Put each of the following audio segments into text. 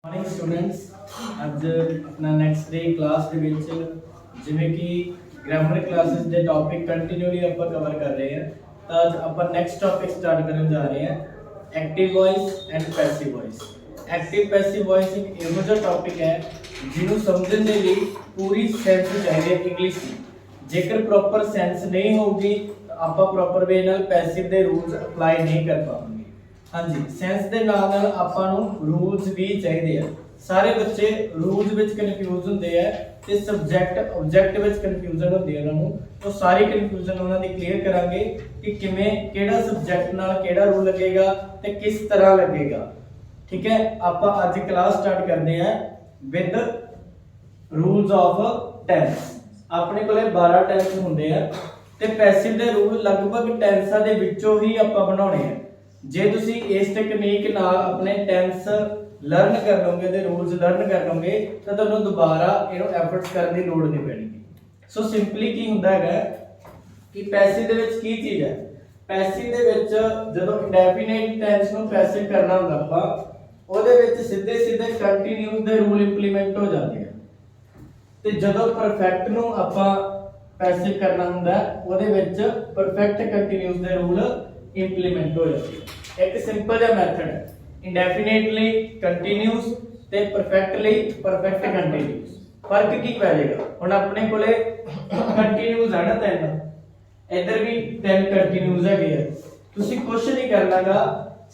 Morning students ਅੱਜ ਆਪਣਾ next day class ਦੇ ਵਿੱਚ ਜਿਵੇਂ ਕਿ ਗ੍ਰਾਮਰ ਕਲਾਸਿਸ ਦੇ ਟੌਪਿਕ ਕੰਟੀਨਿਊਲੀ ਆਪਾਂ ਕਵਰ ਕਰ ਰਹੇ ਹਾਂ ਤਾਂ ਅੱਜ ਆਪਾਂ ਨੈਕਸਟ ਟੌਪਿਕ ਸਟਾਰਟ ਕਰਨ ਜਾ ਰਹੇ ਹਾਂ active voice and passive voice. Active passive voice ਇੱਕ ਇਹੋ ਜਿਹਾ ਟੌਪਿਕ ਹੈ ਜਿਹਨੂੰ ਸਮਝਣ ਦੇ ਲਈ ਪੂਰੀ ਸੈਂਸ ਚਾਹੀਦੀ ਹੈ ਇੰਗਲਿਸ਼ ਦੀ। ਜੇਕਰ ਪ੍ਰੋਪਰ ਸੈਂਸ ਨਹੀਂ ਹੋਊਗੀ ਤਾਂ ਆਪਾਂ ਪ੍ਰੋਪਰ ਵੇ ਨਾਲ ਪੈਸਿਵ ਦੇ ਰੂਲਸ ਅਪਲਾਈ ਨਹੀਂ ਕਰ ਪਾਵਾਂਗੇ। ਹਾਂਜੀ, ਸੈਂਸ ਦੇ ਨਾਲ ਨਾਲ ਆਪਾਂ ਨੂੰ ਰੂਲਸ ਵੀ ਚਾਹੀਦੇ ਆ। ਸਾਰੇ ਬੱਚੇ ਰੂਲਸ ਵਿੱਚ ਕਨਫਿਊਜ਼ ਹੁੰਦੇ ਆ ਤੇ ਸਬਜੈਕਟ ਆਬਜੈਕਟ ਵਿੱਚ ਕਨਫਿਊਜ਼ਨ ਹੁੰਦੀ ਹੈ ਉਹਨਾਂ ਨੂੰ। ਉਹ ਸਾਰੀ ਕਨਫਿਊਜ਼ਨ ਉਹਨਾਂ ਦੀ ਕਲੀਅਰ ਕਰਾਂਗੇ ਕਿ ਕਿਵੇਂ ਕਿਹੜਾ ਸਬਜੈਕਟ ਨਾਲ ਕਿਹੜਾ ਰੂਲ ਲੱਗੇਗਾ ਤੇ ਕਿਸ ਤਰ੍ਹਾਂ ਲੱਗੇਗਾ। ਠੀਕ ਹੈ, ਆਪਾਂ ਅੱਜ ਕਲਾਸ ਸਟਾਰਟ ਕਰਦੇ ਹਾਂ ਵਿਦ ਰੂਲਸ ਆਫ ਟੈਂਸ। ਆਪਣੇ ਕੋਲੇ 12 ਟੈਂਸ ਹੁੰਦੇ ਆ ਤੇ ਪੈਸਿਵ ਦੇ ਰੂਲ ਲਗਭਗ ਟੈਂਸਾਂ ਦੇ ਵਿੱਚੋਂ ਹੀ ਆਪਾਂ ਬਣਾਉਣੇ ਆ। ਜੇ ਤੁਸੀਂ ਇਸ ਟੈਕਨੀਕ ਨਾਲ ਆਪਣੇ ਟੈਂਸ ਲਰਨ ਕਰ ਲਓਗੇ ਤੇ ਰੂਲਸ ਲਰਨ ਕਰ ਲਓਗੇ ਤਾਂ ਤੁਹਾਨੂੰ ਦੁਬਾਰਾ ਇਹਨੂੰ ਐਫਰਟਸ ਕਰਨ ਦੀ ਲੋੜ ਨਹੀਂ ਪੈਣੀ। ਸੋ ਸਿੰਪਲੀ ਕੀ ਹੁੰਦਾ ਹੈਗਾ ਕਿ ਪੈਸਿਵ ਦੇ ਵਿੱਚ ਕੀ ਚੀਜ਼ ਹੈ। ਪੈਸਿਵ ਦੇ ਵਿੱਚ ਜਦੋਂ ਇੰਡੈਫੀਨਾਈਟ ਟੈਂਸ ਨੂੰ ਪੈਸਿਵ ਕਰਨਾ ਹੁੰਦਾ ਆਪਾਂ ਉਹਦੇ ਵਿੱਚ ਸਿੱਧੇ ਸਿੱਧੇ ਕੰਟੀਨਿਊਸ ਦੇ ਰੂਲ ਇੰਪਲੀਮੈਂਟ ਹੋ ਜਾਂਦੇ ਆ ਤੇ ਜਦੋਂ ਪਰਫੈਕਟ ਨੂੰ ਆਪਾਂ ਪੈਸਿਵ ਕਰਨਾ ਹੁੰਦਾ ਉਹਦੇ ਵਿੱਚ ਪਰਫੈਕਟ ਕੰਟੀਨਿਊਸ ਦੇ ਰੂਲ ਇੰਪਲੀਮੈਂਟ ਹੋ ਜਾਂਦੇ ਆ। ਇੱਕ ਸਿੰਪਲ ਜਿਹਾ ਮੈਥਡ ਹੈ indefinitely continuous ਤੇ perfectly perfect continuous। ਫਰਕ ਕੀ ਪੈ ਜਾਏਗਾ ਹੁਣ ਆਪਣੇ ਕੋਲੇ ਕੰਟੀਨਿਊਸ ਹੈ ਨਾ ਤਿੰਨ, ਇੱਧਰ ਵੀ ਤਿੰਨ ਕੰਟੀਨਿਊਸ ਹੈਗੇ ਆ। ਤੁਸੀਂ ਕੁਝ ਨਹੀਂ ਕਰਨਾਗਾ,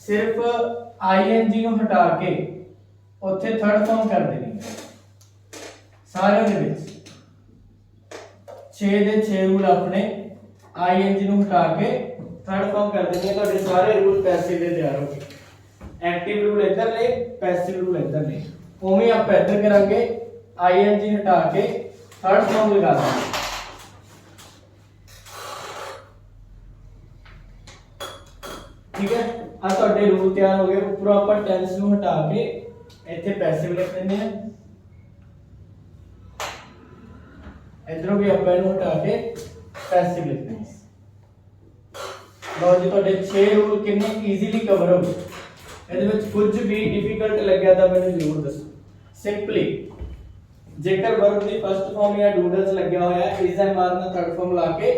ਸਿਰਫ ing ਨੂੰ ਹਟਾ ਕੇ ਉੱਥੇ ਥਰਡ ਫਾਰਮ ਕਰ ਦੇਣੀ ਸਾਰਿਆਂ ਦੇ ਵਿੱਚ। 6 ਦੇ 6 ਰੂਲ ਆਪਣੇ ing ਨੂੰ ਹਟਾ ਕੇ ਥਰਡ ਫਾਰਮ ਕਰ ਦੇਣੀ ਹੈ। ਤੁਹਾਡੇ ਸਾਰੇ ਰੂਲ ਪੈਸਿਵ ਦੇ ਤਿਆਰ ਹੋ ਗਏ। एक्टिव रूल इधर ले, पैसिव रूल इधर ले। ओमे आप इधर करांगे ing हटा के थर्ड फॉर्म लगा देंगे। ठीक है, आ ਤੁਹਾਡੇ रूल तैयार हो गए। ऊपर अपन टेंस ਨੂੰ हटा के ਇੱਥੇ पैसिव लिख देंगे हैं। इधरों भी अपन ਇਹਨੂੰ हटा के पैसिव लिख देंगे। ਲਓ ਜੀ, ਤੁਹਾਡੇ 6 रूल कितने इजीली कवर हो गए। ਇਹਦੇ ਵਿੱਚ ਕੁਝ ਵੀ ਡਿਫਿਕਲਟ ਲੱਗਿਆ ਤਾਂ ਮੈਨੂੰ ਜ਼ਰੂਰ ਦੱਸੋ। ਸਿੰਪਲੀ ਜੇਕਰ ਵਰਬ ਦੀ ਫਸਟ ਫਾਰਮ ਜਾਂ ਡੂਡਲਸ ਲੱਗਿਆ ਹੋਇਆ ਹੈ ਇਜ਼ ਐਂਡ ਆਰ ਨਾਲ ਥਰਡ ਫਾਰਮ ਲਾ ਕੇ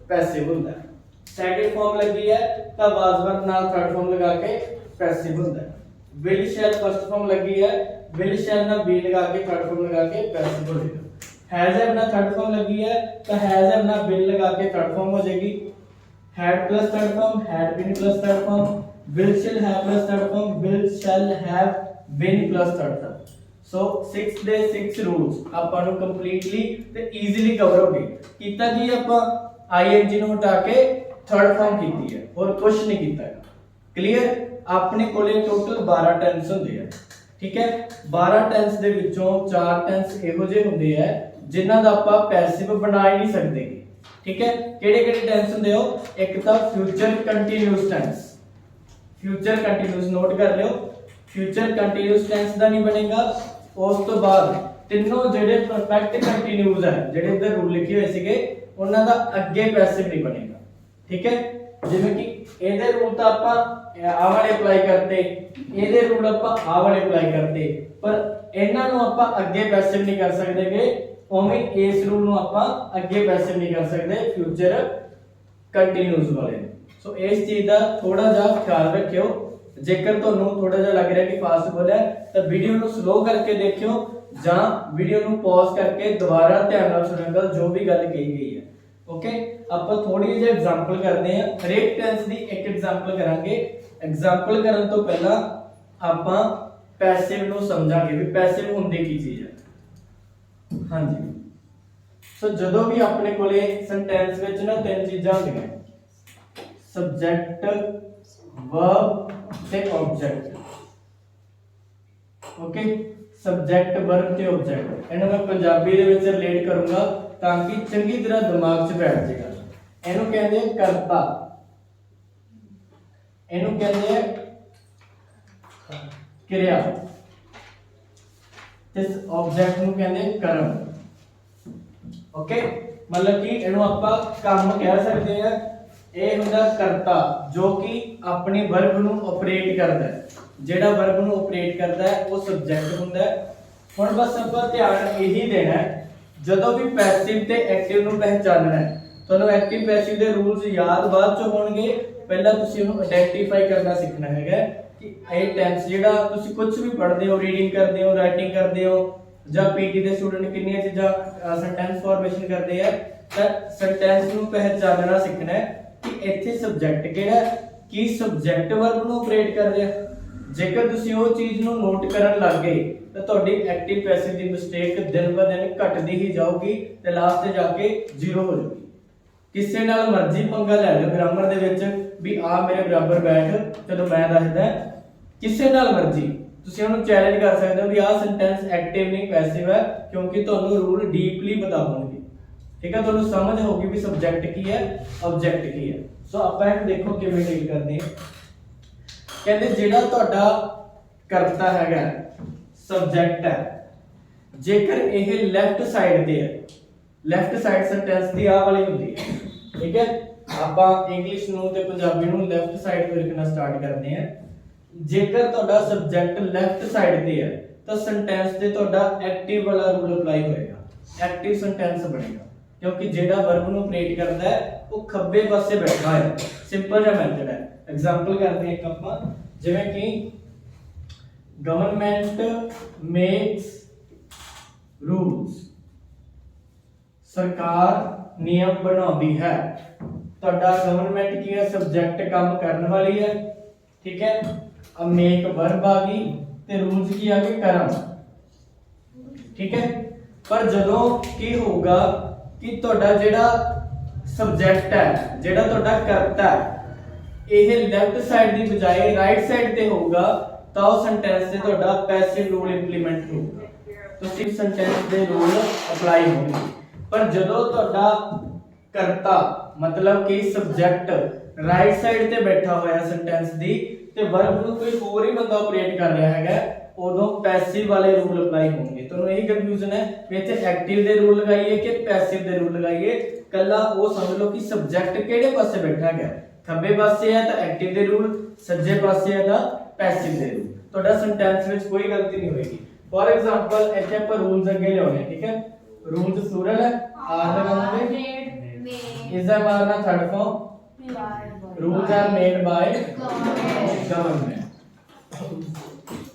ਪੈਸਿਵ ਹੁੰਦਾ ਹੈ। ਸੈਕੰਡ ਫਾਰਮ ਲੱਗੀ ਹੈ ਤਾਂ ਵਾਸ ਵਰਬ ਨਾਲ ਥਰਡ ਫਾਰਮ ਲਗਾ ਕੇ ਪੈਸਿਵ ਹੁੰਦਾ ਹੈ। ਵਿਲ ਸ਼ੈਲ ਫਸਟ ਫਾਰਮ ਲੱਗੀ ਹੈ, ਵਿਲ ਸ਼ੈਲ ਨਾਲ ਬੀ ਲਗਾ ਕੇ ਥਰਡ ਫਾਰਮ ਲਗਾ ਕੇ ਪੈਸਿਵ ਹੋ ਜਾਏਗਾ। ਹੈਜ਼ ਹੈਵ ਨਾਲ ਥਰਡ ਫਾਰਮ ਲੱਗੀ ਹੈ ਤਾਂ ਹੈਜ਼ ਹੈਵ ਨਾਲ ਵਿਲ ਲਗਾ ਕੇ ਥਰਡ ਫਾਰਮ ਹੋ ਜਾਏਗੀ। had plus third form, had been plus third form, will shall have plus third form, will shall have been plus third form। so 6 ਦੇ 6 rules ਆਪਾਂ ਨੂੰ ਕੰਪਲੀਟਲੀ ਤੇ ਈਜ਼ੀਲੀ ਕਵਰ ਹੋ ਗਏ। ਕੀਤਾ ਕੀ ਆਪਾਂ ing ਨੂੰ ਹਟਾ ਕੇ ਥਰਡ ਫਾਰਮ ਕੀਤੀ ਹੈ, ਹੋਰ ਕੁਝ ਨਹੀਂ ਕੀਤਾ। ਕਲੀਅਰ, ਆਪਣੇ ਕੋਲੇ ਟੋਟਲ 12 ਟੈਂਸ ਹੁੰਦੇ ਆ। ਠੀਕ ਹੈ, 12 ਟੈਂਸ ਦੇ ਵਿੱਚੋਂ 4 ਟੈਂਸ ਇਹੋ ਜਿਹੇ ਹੁੰਦੇ ਆ ਜਿਨ੍ਹਾਂ ਦਾ ਆਪਾਂ ਪੈਸਿਵ ਬਣਾ ਹੀ ਨਹੀਂ ਸਕਦੇ। ठीक है, केड़े केड़े टेंस ਹੁੰਦੇ ਹੋ? ਇੱਕ ਤਾਂ future continuous tense. Future continuous note ਕਰ ਲਿਓ। ਫਿਊਚਰ ਕੰਟੀਨਿਊਸ ਟੈਂਸ ਦਾ ਨਹੀਂ ਬਣੇਗਾ। ਉਸ ਤੋਂ ਬਾਅਦ ਤਿੰਨੋਂ ਜਿਹੜੇ ਪਰਫੈਕਟ ਕੰਟੀਨਿਊਸ ਹੈ ਜਿਹੜੇ ਇੱਧਰ ਰੂਲ ਲਿਖੇ ਹੋਏ ਸੀਗੇ ਉਹਨਾਂ ਦਾ ਅੱਗੇ ਪੈਸਿਵ ਨਹੀਂ ਬਣੇਗਾ। ਠੀਕ ਹੈ, ਜਿਵੇਂ ਕਿ ਇਹਦੇ ਰੂਲ ਤਾਂ ਆਪਾਂ ਆਹ ਵਾਲੇ ਅਪਲਾਈ ਕਰਤੇ, ਇਹਦੇ ਰੂਲ ਆਪਾਂ ਆਹ ਵਾਲੇ ਅਪਲਾਈ ਕਰਤੇ, ਪਰ ਇਹਨਾਂ ਨੂੰ ਆਪਾਂ ਅੱਗੇ ਪੈਸਿਵ ਨਹੀਂ ਕਰ ਸਕਦੇਗੇ। ਉਵੇਂ ਇਸ ਰੂਲ ਨੂੰ ਆਪਾਂ ਅੱਗੇ ਪੈਸਿਵ ਨਹੀਂ ਕਰ ਸਕਦੇ ਫਿਊਚਰ ਕੰਟੀਨਿਊਸ ਵਾਲੇ। ਸੋ ਇਸ ਚੀਜ਼ ਦਾ ਥੋੜਾ ਜਿਹਾ ਖਿਆਲ ਰੱਖਿਓ। ਜੇਕਰ ਤੁਹਾਨੂੰ ਥੋੜਾ ਜਿਹਾ ਲੱਗ ਰਿਹਾ ਕਿ ਫਾਸਟ ਬੋਲਿਆ ਤਾਂ ਵੀਡੀਓ ਨੂੰ ਸਲੋ ਕਰਕੇ ਦੇਖਿਓ ਜਾਂ ਵੀਡੀਓ ਨੂੰ ਪੌਜ਼ ਕਰਕੇ ਦੁਬਾਰਾ ਧਿਆਨ ਨਾਲ ਸੁਣਿਓ ਜੋ ਵੀ ਗੱਲ ਕਹੀ ਗਈ ਹੈ। ਓਕੇ, ਆਪਾਂ ਥੋੜੀ ਜਿਹੀ ਐਗਜ਼ਾਮਪਲ ਕਰਦੇ ਹਾਂ। ਹਰੇਕ ਟੈਂਸ ਦੀ ਇੱਕ ਐਗਜ਼ਾਮਪਲ ਕਰਾਂਗੇ। ਐਗਜ਼ਾਮਪਲ ਕਰਨ ਤੋਂ ਪਹਿਲਾਂ ਆਪਾਂ ਪੈਸਿਵ ਨੂੰ ਸਮਝਾਂਗੇ ਵੀ ਪੈਸਿਵ ਹੁੰਦੀ ਕੀ ਚੀਜ਼ ਹੈ। ਹਾਂਜੀ, ਸੋ ਜਦੋਂ ਵੀ ਆਪਣੇ ਕੋਲੇ ਸੈਂਟੈਂਸ ਵਿੱਚ ਨਾ ਤਿੰਨ ਚੀਜ਼ਾਂ ਹੁੰਦੀਆਂ, ਸਬਜੈਕਟ, ਵਰਬ ਤੇ ਆਬਜੈਕਟ। ਓਕੇ, ਸਬਜੈਕਟ, ਵਰਬ ਤੇ ਆਬਜੈਕਟ ਇਹਨੂੰ ਮੈਂ ਪੰਜਾਬੀ ਦੇ ਵਿੱਚ ਰਿਲੇਟ ਕਰੂੰਗਾ ਤਾਂ ਕਿ ਚੰਗੀ ਤਰ੍ਹਾਂ ਦਿਮਾਗ 'ਚ ਬੈਠ ਜਾਏਗਾ। ਇਹਨੂੰ ਕਹਿੰਦੇ ਆ ਕਰਤਾ, ਇਹਨੂੰ ਕਹਿੰਦੇ ਆ ਕਿਰਿਆ ਤੇ ਆਬਜੈਕਟ ਨੂੰ ਕਹਿੰਦੇ ਕਰਮ। ਓਕੇ, मतलब कि ਇਹਨੂੰ ਆਪਾਂ ਕੰਮ ਕਹਿ ਸਕਦੇ ਆ। ਇਹ ਹੁੰਦਾ ਕਰਤਾ ਜੋ ਕਿ ਆਪਣੀ ਵਰਬ ਨੂੰ ਆਪਰੇਟ ਕਰਦਾ ਹੈ। ਜਿਹੜਾ ਵਰਬ ਨੂੰ ਆਪਰੇਟ ਕਰਦਾ ਹੈ ਉਹ ਸਬਜੈਕਟ ਹੁੰਦਾ ਹੈ। ਹੁਣ ਬਸ ਆਪਾਂ ਧਿਆਨ ਇਹੀ ਦੇਣਾ ਹੈ, ਜਦੋਂ ਵੀ ਪੈਸਿਵ ਤੇ ਐਕਟਿਵ ਨੂੰ ਪਹਿਚਾਨਣਾ ਹੈ, ਤੁਹਾਨੂੰ ਐਕਟਿਵ ਪੈਸਿਵ ਦੇ ਰੂਲਸ ਯਾਦ ਬਾਅਦ ਚ ਹੋਣਗੇ, ਪਹਿਲਾਂ ਤੁਸੀਂ ਉਹਨੂੰ ਆਇਡੈਂਟੀਫਾਈ ਕਰਨਾ ਸਿੱਖਣਾ ਹੈਗਾ ਕਿ ਇਹ ਟੈਂਸ ਜਿਹੜਾ ਤੁਸੀਂ ਕੁਝ ਵੀ ਪੜ੍ਹਦੇ ਹੋ, ਰੀਡਿੰਗ ਕਰਦੇ ਹੋ, ਰਾਈਟਿੰਗ ਕਰਦੇ ਹੋ, ਜਾਂ ਪੀਟੀ ਦੇ ਸਟੂਡੈਂਟ ਕਿੰਨੀਆਂ ਚੀਜ਼ਾਂ ਸੈਂਟੈਂਸ ਫਾਰਮੇਸ਼ਨ ਕਰਦੇ ਆ, ਤਾਂ ਸੈਂਟੈਂਸ ਨੂੰ ਪਹਿਚਾਨਣਾ ਸਿੱਖਣਾ ਹੈ ਕਿ ਇੱਥੇ ਸਬਜੈਕਟ ਕਿਹੜਾ ਹੈ, ਕੀ ਸਬਜੈਕਟ ਵਰਬ ਨੂੰ ਆਪਰੇਟ ਕਰ ਰਿਹਾ। ਜੇਕਰ ਤੁਸੀਂ ਉਹ ਚੀਜ਼ ਨੂੰ ਨੋਟ ਕਰਨ ਲੱਗ ਗਏ ਤਾਂ ਤੁਹਾਡੀ ਐਕਟਿਵ ਪੈਸਿਵ ਦੀ ਮਿਸਟੇਕ ਦਿਨ ਬ ਦਿਨ ਘਟਦੀ ਹੀ ਜਾਊਗੀ ਤੇ ਲਾਸਟ ਤੇ ਜਾ ਕੇ ਜ਼ੀਰੋ ਹੋ ਜਾਊਗੀ। ਕਿਸੇ ਨਾਲ ਮਰਜ਼ੀ ਪੰਗਾ ਲੈ ਲਓ ਗ੍ਰਾਮਰ ਦੇ ਵਿੱਚ ਵੀ ਆ ਮੇਰੇ ਬਰਾਬਰ ਬੈਠ, ਚਲੋ ਮੈਂ ਦੱਸਦਾ, ਕਿਸੇ ਨਾਲ ਮਰਜ਼ੀ ਤੁਸੀਂ ਉਹਨੂੰ ਚੈਲੰਜ ਕਰ ਸਕਦੇ ਹੋ ਵੀ ਆਹ ਸੈਂਟੈਂਸ ਐਕਟਿਵ ਨਹੀਂ ਪੈਸਿਵ ਹੈ, ਕਿਉਂਕਿ ਤੁਹਾਨੂੰ ਰੂਲ ਡੀਪਲੀ ਪਤਾ ਹੋਣਗੇ। ਠੀਕ ਹੈ, ਤੁਹਾਨੂੰ ਸਮਝ ਹੋਊਗੀ ਵੀ ਸਬਜੈਕਟ ਕੀ ਹੈ, ਆਬਜੈਕਟ ਕੀ ਹੈ। ਸੋ ਆਪਾਂ ਇਹਨੂੰ ਦੇਖੋ ਕਿਵੇਂ ਡੀਲ ਕਰਦੇ ਹਾਂ। ਕਹਿੰਦੇ ਜਿਹੜਾ ਤੁਹਾਡਾ ਕਰਤਾ ਹੈਗਾ ਸਬਜੈਕਟ ਹੈ, ਜੇਕਰ ਇਹ ਲੈਫਟ ਸਾਈਡ ਤੇ ਹੈ, ਲੈਫਟ ਸਾਈਡ ਸੈਂਟੈਂਸ ਦੀ ਆਹ ਵਾਲੀ ਹੁੰਦੀ ਹੈ। ਠੀਕ ਹੈ, ਆਪਾਂ ਇੰਗਲਿਸ਼ ਨੂੰ ਤੇ ਪੰਜਾਬੀ ਨੂੰ ਲੈਫਟ ਸਾਈਡ ਤੋਂ ਲਿਖਣਾ ਸਟਾਰਟ ਕਰਦੇ ਹਾਂ। ਜੇਕਰ ਤੁਹਾਡਾ ਸਬਜੈਕਟ ਲੈਫਟ ਸਾਈਡ ਤੇ ਹੈ ਤਾਂ ਸੈਂਟੈਂਸ ਤੇ ਤੁਹਾਡਾ ਐਕਟਿਵ ਵਾਲਾ ਰੂਲ ਅਪਲਾਈ ਹੋਏਗਾ, ਐਕਟਿਵ ਸੈਂਟੈਂਸ ਬਣੇਗਾ, ਕਿਉਂਕਿ ਜਿਹੜਾ ਵਰਬ ਨੂੰ ਆਪਰੇਟ ਕਰਦਾ ਹੈ ਉਹ ਖੱਬੇ ਪਾਸੇ ਬੈਠਾ ਹੈ। ਸਿੰਪਲ ਜਿਹਾ ਮੈਥਡ ਹੈ। ਐਗਜ਼ਾਮਪਲ ਕਰਦੇ ਹਾਂ ਇੱਕ ਆਪਾਂ, ਜਿਵੇਂ ਕਿ ਗਵਰਨਮੈਂਟ ਮੇਕਸ ਰੂਲਸ, ਸਰਕਾਰ ਨਿਯਮ ਬਣਾਉਂਦੀ ਹੈ। ਤੁਹਾਡਾ ਗਵਰਨਮੈਂਟ ਕੀ ਹੈ, ਸਬਜੈਕਟ ਕੰਮ ਕਰਨ ਵਾਲੀ ਹੈ। ਠੀਕ ਹੈ, अब मेक वर्ब आ गई ते रूल्स की आ गए कर्म। ठीक है, पर जदों की होगा कि ਤੁਹਾਡਾ ਜਿਹੜਾ ਸਬਜੈਕਟ ਹੈ, ਜਿਹੜਾ ਤੁਹਾਡਾ ਕਰਤਾ ਹੈ, ਇਹ ਲੈਫਟ ਸਾਈਡ ਦੀ ਬਜਾਏ ਰਾਈਟ ਸਾਈਡ ਤੇ ਹੋਊਗਾ ਤਾਂ ਉਹ ਸੈਂਟੈਂਸ ਤੇ ਤੁਹਾਡਾ ਪੈਸਿਵ ਰੂਲ ਇੰਪਲੀਮੈਂਟ ਹੋਊਗਾ, ਤੁਸੀਂ ਸੈਂਟੈਂਸ ਦੇ ਰੂਲ ਅਪਲਾਈ ਹੋਣਗੇ। ਪਰ ਜਦੋਂ ਤੁਹਾਡਾ ਕਰਤਾ ਮਤਲਬ ਕਿ ਸਬਜੈਕਟ ਰਾਈਟ ਸਾਈਡ ਤੇ ਬੈਠਾ ਹੋਇਆ ਸੈਂਟੈਂਸ ਦੀ ਤੇ ਵਰਬ ਨੂੰ ਕੋਈ ਹੋਰ ਹੀ ਬੰਦਾ ਆਪਰੇਟ ਕਰ ਰਿਹਾ ਹੈਗਾ, ਉਦੋਂ ਪੈਸਿਵ ਵਾਲੇ ਰੂਲ ਅਪਲਾਈ ਹੋਣਗੇ। ਤੁਹਾਨੂੰ ਇਹੀ ਕਨਫਿਊਜ਼ਨ ਹੈ ਵੀ ਇੱਥੇ ਐਕਟਿਵ ਦੇ ਰੂਲ ਲਗਾਈਏ ਕਿ ਪੈਸਿਵ ਦੇ ਰੂਲ ਲਗਾਈਏ। ਕੱਲਾ ਉਹ ਸਮਝ ਲਓ ਕਿ ਸਬਜੈਕਟ ਕਿਹੜੇ ਪਾਸੇ ਬੈਠਾ ਹੈਗਾ, ਖੱਬੇ ਪਾਸੇ ਹੈ ਤਾਂ ਐਕਟਿਵ ਦੇ ਰੂਲ, ਸੱਜੇ ਪਾਸੇ ਹੈ ਤਾਂ ਪੈਸਿਵ ਦੇ ਰੂਲ। ਤੁਹਾਡਾ ਸੈਂਟੈਂਸ ਵਿੱਚ ਕੋਈ ਗਲਤੀ ਨਹੀਂ ਹੋਏਗੀ। ਫੋਰ ਐਗਜ਼ਾਮਪਲ ਇੱਥੇ ਆਪਾਂ ਰੂਲਸ ਅੱਗੇ ਲਿਆਉਣੇ। ਠੀਕ ਹੈ, ਰੂਲਸ ਪਲੂਰਲ ਹੈ, ਆਰ ਲਗਾਵਾਂਗੇ, ਇਸ ਦਾ ਮਾਰਨਾ third form, rules are made by government.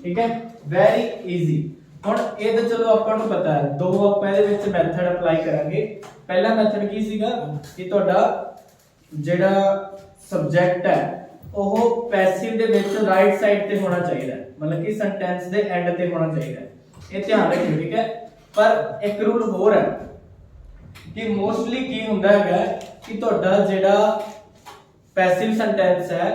ठीक है, वेरी इजी। ਹੁਣ ਇਹ ਤਾਂ ਚਲੋ ਆਪਾਂ ਨੂੰ ਪਤਾ ਹੈ, ਦੋ ਆਪਾਂ ਇਹਦੇ ਵਿੱਚ ਮੈਥਡ ਅਪਲਾਈ ਕਰਾਂਗੇ। ਪਹਿਲਾ ਮੈਥਡ ਕੀ ਸੀਗਾ ਕਿ ਤੁਹਾਡਾ ਜਿਹੜਾ ਸਬਜੈਕਟ ਹੈ ਉਹ ਪੈਸਿਵ ਦੇ ਵਿੱਚ ਰਾਈਟ ਸਾਈਡ ਤੇ ਹੋਣਾ ਚਾਹੀਦਾ ਹੈ, ਮਤਲਬ ਕਿ ਸੈਂਟੈਂਸ ਦੇ ਐਂਡ ਤੇ ਹੋਣਾ ਚਾਹੀਦਾ ਹੈ। ਇਹ ਧਿਆਨ ਰੱਖਿਓ। ਠੀਕ ਹੈ, ਪਰ ਇੱਕ ਰੂਲ ਹੋਰ ਹੈ ਕਿ ਮੋਸਟਲੀ ਕੀ ਹੁੰਦਾ ਹੈਗਾ ਕਿ ਤੁਹਾਡਾ ਜਿਹੜਾ ਪੈਸਿਵ ਸੈਂਟੈਂਸ ਹੈ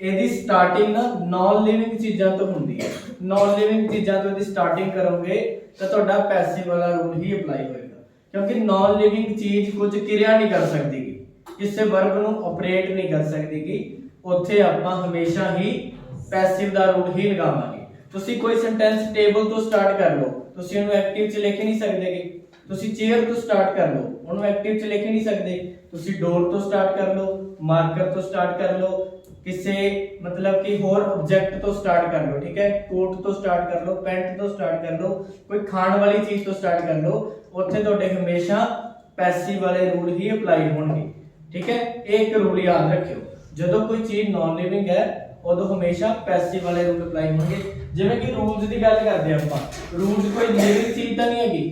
ਇਹਦੀ ਸਟਾਰਟਿੰਗ ਨਾ ਨਾਨ ਲਿਵਿੰਗ ਚੀਜ਼ਾਂ ਤੋਂ ਹੁੰਦੀ ਹੈ। ਨਾਨ ਲਿਵਿੰਗ ਚੀਜ਼ਾਂ ਤੋਂ ਇਹਦੀ ਸਟਾਰਟਿੰਗ ਕਰੋਗੇ ਤਾਂ ਤੁਹਾਡਾ ਪੈਸਿਵ ਵਾਲਾ ਰੂਲ ਹੀ ਅਪਲਾਈ ਹੋਏਗਾ, ਕਿਉਂਕਿ ਨਾਨ ਲਿਵਿੰਗ ਚੀਜ਼ ਕੁਝ ਕਿਰਿਆ ਨਹੀਂ ਕਰ ਸਕਦੀਗੀ, ਕਿਸੇ ਵਰਬ ਨੂੰ ਆਪਰੇਟ ਨਹੀਂ ਕਰ ਸਕਦੀਗੀ, ਉੱਥੇ ਆਪਾਂ ਹਮੇਸ਼ਾ ਹੀ ਪੈਸਿਵ ਦਾ ਰੂਲ ਹੀ ਲਗਾਵਾਂਗੇ। ਤੁਸੀਂ ਕੋਈ ਸੈਂਟੈਂਸ ਟੇਬਲ ਤੋਂ ਸਟਾਰਟ ਕਰ ਲਓ, ਤੁਸੀਂ ਉਹਨੂੰ ਐਕਟਿਵ 'ਚ ਲਿਖ ਨਹੀਂ ਸਕਦੇਗੇ। ਤੁਸੀਂ ਚੇਅਰ ਤੋਂ ਸਟਾਰਟ ਕਰ ਲਓ, ਉਹਨੂੰ ਐਕਟਿਵ 'ਚ ਲਿਖ ਨਹੀਂ ਸਕਦੇ। ਤੁਸੀਂ ਡੋਰ ਤੋਂ ਸਟਾਰਟ ਕਰ ਲਓ, ਮਾਰਕਰ ਤੋਂ ਸਟਾਰਟ ਕਰ ਲਓ, ਕਿਸੇ मतलब कि होर ऑब्जेक्ट तो स्टार्ट कर लो। ठीक है, कोट तो स्टार्ट कर लो, पेंट तो स्टार्ट कर लो, कोई खाण वाली चीज तो स्टार्ट कर लो, उत्थे ਤੁਹਾਡੇ हमेशा पैसिव वाले रूल ही अप्लाई होणगे। ठीक है, एक रूल याद रखियो, ਜਦੋਂ कोई चीज नॉन लिविंग है ਉਦੋਂ हमेशा पैसिव वाले रूल अप्लाई होणगे। ਜਿਵੇਂ ਕਿ ਰੂਲਸ ਦੀ ਗੱਲ ਕਰਦੇ ਆਪਾਂ, ਰੂਲਸ ਕੋਈ ਲਿਵਿੰਗ ਚੀਜ਼ ਤਾਂ ਨਹੀਂ ਹੈਗੀ,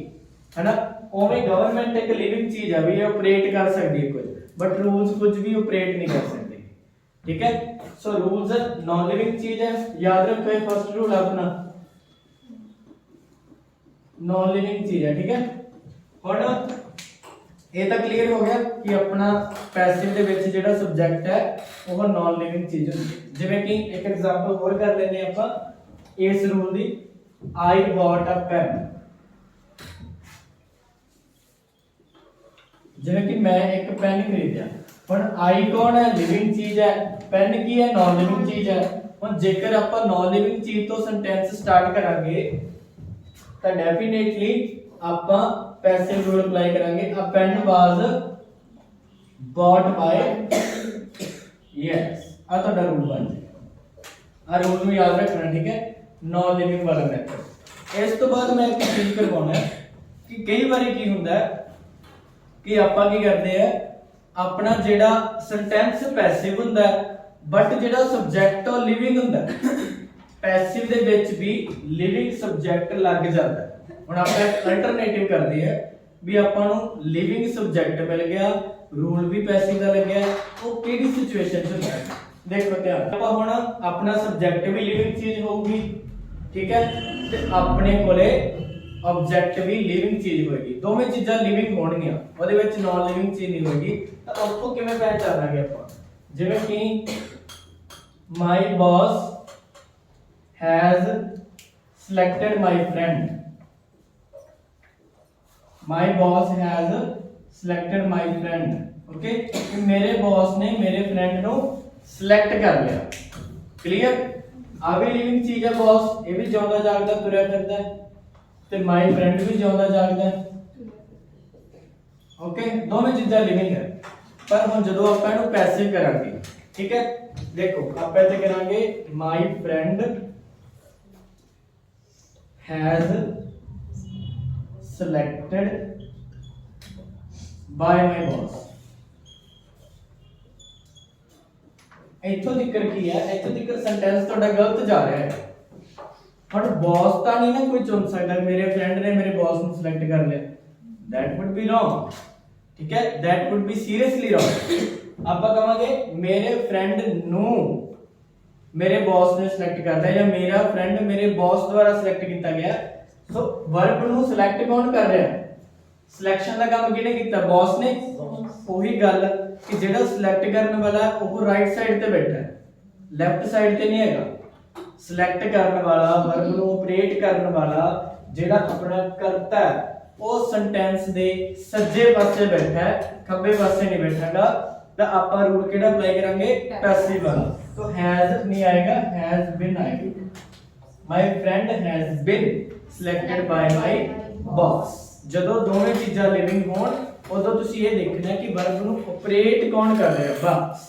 ਹੈਨਾ। ਉਵੇਂ ਗਵਰਨਮੈਂਟ ਇੱਕ ਲਿਵਿੰਗ ਚੀਜ਼ ਹੈ ਵੀ ਇਹ ਆਪਰੇਟ ਕਰ ਸਕਦੀ ਹੈ ਕੁਝ, ਬਟ ਰੂਲਸ ਕੁਝ ਵੀ ਆਪਰੇਟ ਨਹੀਂ ਕਰ ਸਕਦੇ। ठीक है, सो रूल्स नॉन लिविंग चीज है, याद रखो। फर्स्ट रूल अपना नॉन लिविंग चीज है। ठीक है, ਹੁਣ ਇਹ ਤਾਂ ਕਲੀਅਰ ਹੋ ਗਿਆ ਕਿ ਆਪਣਾ ਪੈਸਿਵ ਦੇ ਵਿੱਚ ਜਿਹੜਾ ਸਬਜੈਕਟ ਹੈ ਉਹ ਨॉन ਲਿਵਿੰਗ ਚੀਜ਼ ਹੁੰਦੀ ਹੈ। ਜਿਵੇਂ ਕਿ ਇੱਕ ਐਗਜ਼ਾਮਪਲ ਹੋਰ ਕਰ ਲੈਂਦੇ ਆਪਾਂ ਇਸ rule the, I bought a pen। ਜਿਵੇਂ ਕਿ ਮੈਂ ਇੱਕ ਪੈਨ ਖਰੀਦਿਆ। ਹੁਣ आई कौन है, लिविंग चीज है, पेन की है, नॉन लिविंग चीज है। ਹੁਣ ਜੇਕਰ ਆਪਾਂ ਨॉन लिविंग ਚੀਜ਼ ਤੋਂ ਸੈਂਟੈਂਸ ਸਟਾਰਟ ਕਰਾਂਗੇ ਤਾਂ ਡੈਫੀਨੇਟਲੀ ਆਪਾਂ ਪੈਸਿਵ ਰੂਲ ਅਪਲਾਈ ਕਰਾਂਗੇ। a pen was bought by, yes, ਆ ਤੁਹਾਡਾ ਰੂਲ ਬਣ ਜਾਏਗਾ। आ रूल में याद रखना, ठीक है, नॉन लिविंग वाला मैथड। इस तो बाद मैं एक चीज करवाना है कि कई बार की होंदा है कि आपां की करते हैं अपना जेड़ा सेंटेंस पैसिव हुंदा है बट जेड़ा सब्जेक्ट और लिविंग हुंदा है, पैसिव दे विच भी लिविंग सब्जेक्ट लग जाता है। हुण आपां एक अल्टरनेटिव करदे हैं भी आपां नूं लिविंग सब्जेक्ट मिल गया, रूल भी पैसिव दा लग गया, वो किहड़ी सिचुएशन च हुंदा है। देखो ध्यान, आपां हुण अपना सब्जेक्ट भी लिविंग चीज होगी, ठीक है, ते अपने कोले ऑब्जेक्ट भी लिविंग चीज होगी, दोवें चीज़ां लिविंग होणगियां, ओहदे विच नॉन लिविंग चीज नहीं होगी। तो उसको किवें पहचानांगे आपां, जिवें कि my boss has selected my friend, my boss has selected my friend, okay, कि मेरे बॉस ने मेरे फ्रेंड नु सिलेक्ट कर लिया। क्लियर, आ भी लिविंग चीज है, बॉस ये भी जिंदा जागदा तुरया फिरदा है ते माय फ्रेंड भी जिंदा जागदा है, ओके, दोवें चीज़ां लिविंग है। पर हुण जदों आपां इहनूं पैसिव करांगे, ठीक है, देखो आपां इत्थे करांगे my friend has selected by my boss. इत्थों जिक्र की है, इत्थों जिक्र सेंटेंस तुहाडा गलत जा रहा है। पर बॉस तो नहीं ना कोई चुन सकता, मेरे फ्रेंड ने मेरे बॉस को सिलेक्ट कर लिया, दैट वुड बी रॉन्ग, ठीक है, that would be seriously wrong. आप कहांगे मेरे फ्रेंड नु मेरे बॉस ने सिलेक्ट करता है या मेरा फ्रेंड मेरे बॉस द्वारा सिलेक्ट किया गया। सो वर्ब नु सिलेक्ट कौन कर रहा है, सिलेक्शन का काम किहने कीता, बॉस ने। वही गल कि जेड़ा सिलेक्ट करने वाला वो राइट साइड ते बैठा है, लेफ्ट साइड ते नहीं हैगा। सिलेक्ट करने वाला, वर्ब नु ऑपरेट करने वाला जेड़ा अपना करता है वो सेंटेंस दे सज्जे पासे बैठा है, खब्बे पासे नहीं बैठागा। तो आपां रूल केड़ा अप्लाई करांगे, पैसिव वाला। तो हैज नहीं आएगा, हैज बीन आएगा। My friend has been selected by my boss. जदों दोवें चीज़ां लिविंग होण उदों तुसीं ये देखना कि वर्ब नु ऑपरेट कौन कर रहा है, बॉस।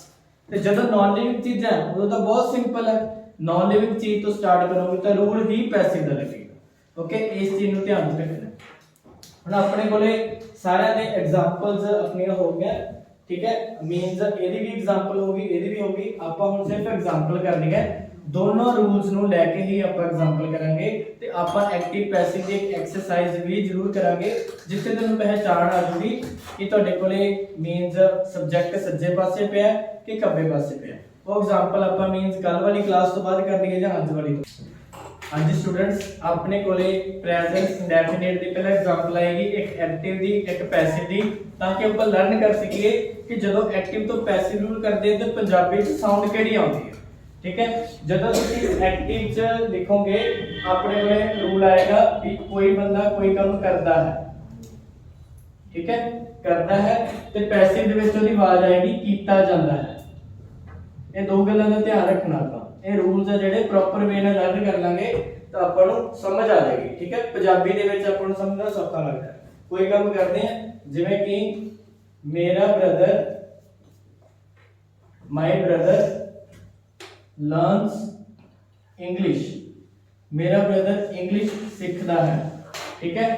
ते जदों नॉन लिविंग चीज़ां उदों तो बहुत सिंपल है, नॉन लिविंग चीज तो स्टार्ट करोगे तो रूल ही पैसिव दा लगेगा, ओके, इस चीज नु ध्यान रखना। हुण अपने कोले सारे दे एग्जांपल्स अपने हो गए, ठीक है, मींस एदी भी एग्जांपल होगी, एदी भी होगी। आपां हुण सिर्फ एग्जांपल करनी है, दोनों रूल्स नु लेके ही आपां एग्जांपल करांगे ते आपां एक्टिव पैसिव दी एक एक्सरसाइज भी जरूर करांगे जिथे तुहानू पहचान आ जूगी कि तुहाडे कोले मींस सब्जेक्ट सज्जे पासे पिया कि खब्बे पासे पिया। वो एग्जांपल आपां मींस कल वाली क्लास तो बाद करनी है जां अज वाली। आज स्टूडेंट्स अपने कोले प्रेजेंट इंडेफिनिट दी पहले एग्जांपल आएगी, एक एक्टिव दी एक पैसिव दी, ताकि अपन लर्न कर सकिए कि जदों एक्टिव तो पैसिव रूल करदे ते पंजाबी च साउंड केड़ी आउंदी है, ठीक है। जदों तुसीं एक्टिव च लिखोगे अपने कोले रूल आएगा कि कोई बंदा कोई काम करदा है, ठीक है, करदा है, ते पैसिव दे विच ओदी आवाज आएगी कीता जांदा है। ये दो गल्लां दा ध्यान रखना आपां, ये रूल्स है जेडे प्रॉपर वे नाल लर्न कर लांगे तो आपां नूं समझ आ जाएगी, ठीक है। पंजाबी दे विच आपां नूं समझना सौखा लगदा है। कोई काम करदे हैं जिवें कि मेरा brother, my brother learns English, मेरा ब्रदर इंग्लिश सीखदा है, ठीक है।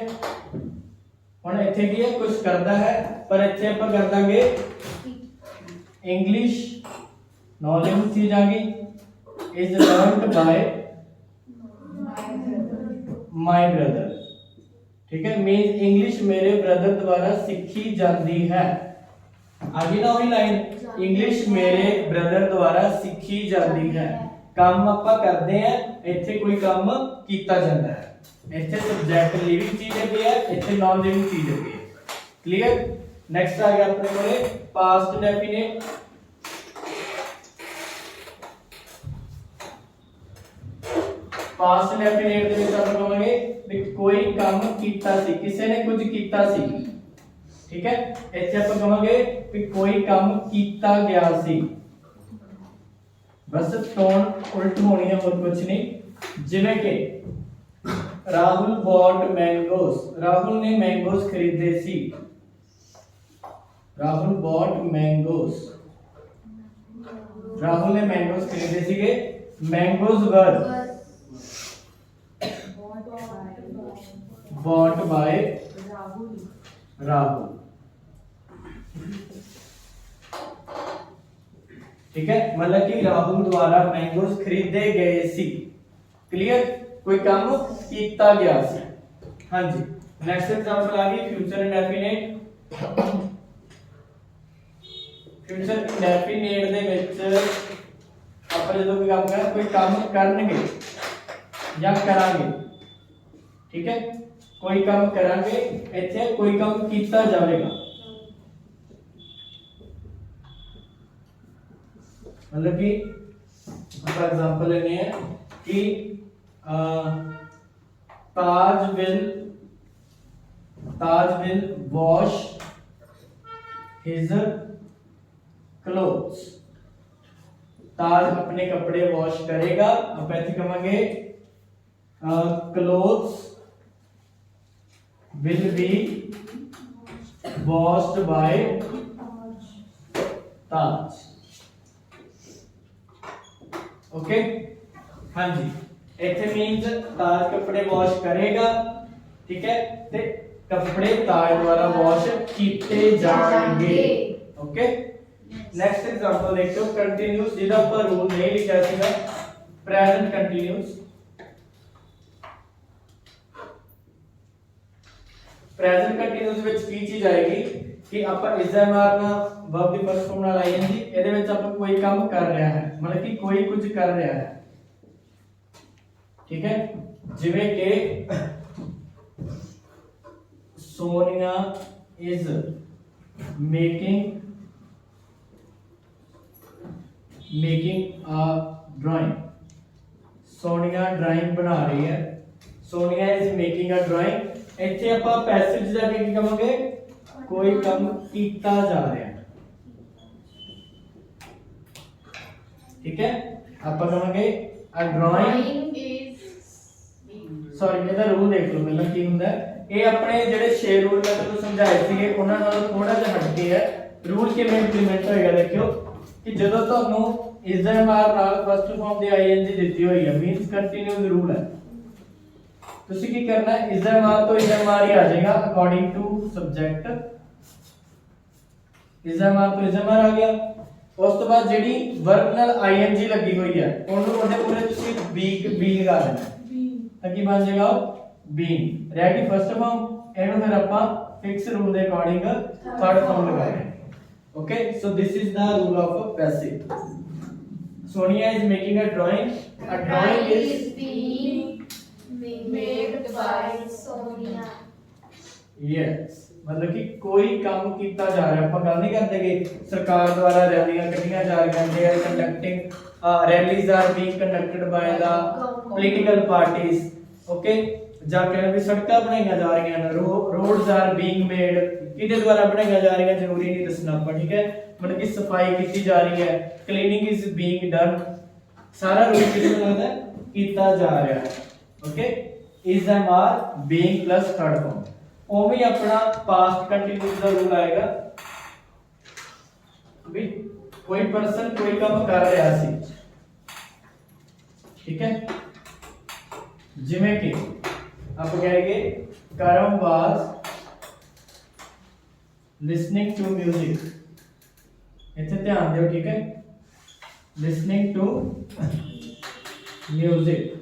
हुण इत्थे की है, कुछ करदा है पर इत्थे आपां कर दांगे इंग्लिश नॉलेज चीज आ गई, is learned by my brother, ठीक है, मींस इंग्लिश मेरे ब्रदर द्वारा सीखी जाती है। आगे ना वही लाइन, इंग्लिश मेरे ब्रदर द्वारा सीखी जाती है। काम आपां करदे हैं, इत्थे कोई काम कीता जांदा है, इत्थे सब्जेक्ट लिविंग चीज है, इत्थे नॉन लिविंग चीज है। क्लियर। नेक्स्ट आ गया अपने कोले पास्ट डेफिनेट। पास्ट डेफिनेट दे विच आपां कहांगे भी कोई काम कीता सी, किसी ने कुछ कीता सी, ठीक है। इत्थे आपां कहांगे भी कोई काम कीता गया सी, बस टोन उल्ट होनी है और कुछ नहीं। जिवें कि राहुल बॉट मैंगोस, राहुल ने मैंगोस खरीदे सी, राहुल बॉट मैंगोस, राहुल ने मैंगोस खरीदे सीगे। mangoes were bought by Rahul। ठीक है, मतलब कि राहुल द्वारा मैंगोज खरीदे गए सी। क्लियर, कोई काम कीता गया सी। हाँ जी, नेक्स्ट एग्जांपल आ गई फ्यूचर इंडेफिनिट। फ्यूचर इंडेफिनिट दे विच ਆਪਾਂ ਜਦੋਂ ਕੋਈ ਕੰਮ ਕਰਾਂ, ਕੋਈ ਕੰਮ ਕਰਨਗੇ ਜਾਂ ਕਰਾਂਗੇ, ਠੀਕ ਹੈ, ਕੋਈ ਕੰਮ ਕਰਾਂਗੇ, ਇੱਥੇ ਕੋਈ ਕੰਮ ਕੀਤਾ ਜਾਵੇਗਾ। मतलब कि ਆਪਾਂ एग्जांपल लेने हैं कि ताज will wash his clothes। ताज अपने कपड़े वॉश करेगा। अब ऐसे कहेंगे clothes will be washed by Taj. Okay, हाँ जी, इथे मीन्स ताज कपड़े वॉश करेगा, ठीक है, ते कपड़े ताज द्वारा वॉश किए जाएंगे। ओके, नेक्स्ट एग्जांपल देखो कंटीन्यूअस, जिहदा पर रूल नहीं लिखा सीगा, प्रेजेंट कंटीन्यूअस। प्रेजेंट कंटीन्यूअस विच की चीज आएगी कि ਆਪਾਂ ਇਸ ਦਾ ਮਾਰਨਾ verb ਦੀ ਫਸਟ ਫਾਰਮ ਨਾਲ ਆਈਐਨਜੀ, ਇਹਦੇ ਵਿੱਚ ਆਪਾਂ ਕੋਈ ਕੰਮ ਕਰ ਰਿਹਾ ਹੈ, मतलब कि कोई कुछ कर ਰਿਹਾ ਹੈ, ठीक है, ਜਿਵੇਂ ਕਿ Sonia is making a drawing। Sonia drawing बना रही है, Sonia is making a drawing। ਇੱਥੇ ਆਪਾਂ ਪੈਸਿਵ ਜਾ ਕੇ ਕੀ ਕਹਾਂਗੇ, कोई काम कीता जा रहा है, ठीक है, आप कहेंगे a drawing is, सॉरी ਇਹਦਾ ਰੂਲ ਦੇਖ ਲਓ ਪਹਿਲਾਂ ਕੀ ਹੁੰਦਾ ਹੈ। ਇਹ ਆਪਣੇ ਜਿਹੜੇ 6 ਰੂਲ ਮੈਂ ਤੁਹਾਨੂੰ ਸਮਝਾਏ ਸੀਗੇ ਉਹਨਾਂ ਨਾਲ ਥੋੜਾ ਜਿਹਾ ਹਟ ਕੇ ਹੈ। ਰੂਲ ਕਿਵੇਂ ਇੰਪਲੀਮੈਂਟ ਹੋਏਗਾ ਦੇਖਿਓ ਕਿ ਜਦੋਂ ਤੁਹਾਨੂੰ ਇਸ ਦਾ ਮਾਰ ਨਾਲ ਫਸਟ ਫਾਰਮ ਦੀ ਆਈਐਨਜੀ ਦਿੱਤੀ ਹੋਈ ਹੈ, ਮੀਨਸ ਕੰਟੀਨਿਊਸ ਰੂਲ ਹੈ, ਤੁਸੀਂ ਕੀ ਕਰਨਾ ਹੈ, ਇਸ ਦਾ ਮਾਰ ਤੋਂ ਇਸ ਦਾ ਮਾਰ ਹੀ ਆ ਜਾਏਗਾ ਅਕੋਰਡਿੰਗ ਟੂ ਸਬਜੈਕਟ। ਇਸ ਦਾ ਮਾਰ ਤੋਂ ਇਸ ਦਾ ਮਾਰ ਆ ਗਿਆ। ਉਸ ਤੋਂ ਬਾਅਦ ਜਿਹੜੀ ਵਰਬ ਨਾਲ ਆਈਐਨਜੀ ਲੱਗੀ ਹੋਈ ਹੈ ਉਹਨੂੰ ਉਹਦੇ ਪੂਰੇ ਤੁਸੀਂ ਬੀ ਲਗਾ ਦੇਣਾ ਤਾਂ ਕੀ ਬਣ ਜਾਏਗਾ, ਬੀਨ। ਰਹਿ ਗਈ ਫਸਟ ਫਾਰਮ, ਇਹਨੂੰ ਫਿਰ ਆਪਾਂ ਫਿਕਸ ਰੂਲ ਦੇ ਅਕੋਰਡਿੰਗ ਥਰਡ ਫਾਰਮ ਲਗਾਏਗੇ। Okay, so this is the rule of passive। Sonia is making a drawing is being made by Sonia। yes, मतलब कि कोई काम किया जा रहा है, ਆਪਾਂ ਗੱਲ ਨਹੀਂ ਕਰਦੇ ਕਿ ਸਰਕਾਰ ਦੁਆਰਾ ਰੈਲੀਆਂ ਕੱਢੀਆਂ ਜਾ ਰਹੀਆਂ ਨੇ, are conducting rallies are being conducted by the political parties. Okay, ਜਾਂ ਕਹਿੰਦੇ ਵੀ ਸੜਕਾਂ ਬਣਾਈਆਂ ਜਾ ਰਹੀਆਂ ਨੇ, ਰੋਡਸ ਆਰ ਬੀਇੰਗ ਮੇਡ, ਕਿਹਦੇ ਦੁਆਰਾ ਬਣਾਈਆਂ ਜਾ ਰਹੀਆਂ ਜ਼ਰੂਰੀ ਨਹੀਂ ਦੱਸਣਾ ਆਪਾਂ, ਠੀਕ ਹੈ, मतलब कि ਸਫਾਈ ਕੀਤੀ ਜਾ ਰਹੀ ਹੈ, ਕਲੀਨਿੰਗ ਇਜ਼ ਬੀਇੰਗ ਡਨ, ਸਾਰਾ ਰੂਲ ਕਿਹਦੇ ਨਾਲ ਲੱਗਦਾ ਹੈ, ਕੀਤਾ ਜਾ ਰਿਹਾ ਹੈ। Okay, is am are being plus third form. ओवे अपना पास्ट कंटीन्यूअस का रूल आएगा भी कोई पर्सन कोई काम कर रहा सी, ठीक है, जिवें कि आप कहेंगे करम वाज लिसनिंग टू म्यूजिक। इत्थे ध्यान दियो, ठीक है, लिसनिंग टू म्यूजिक।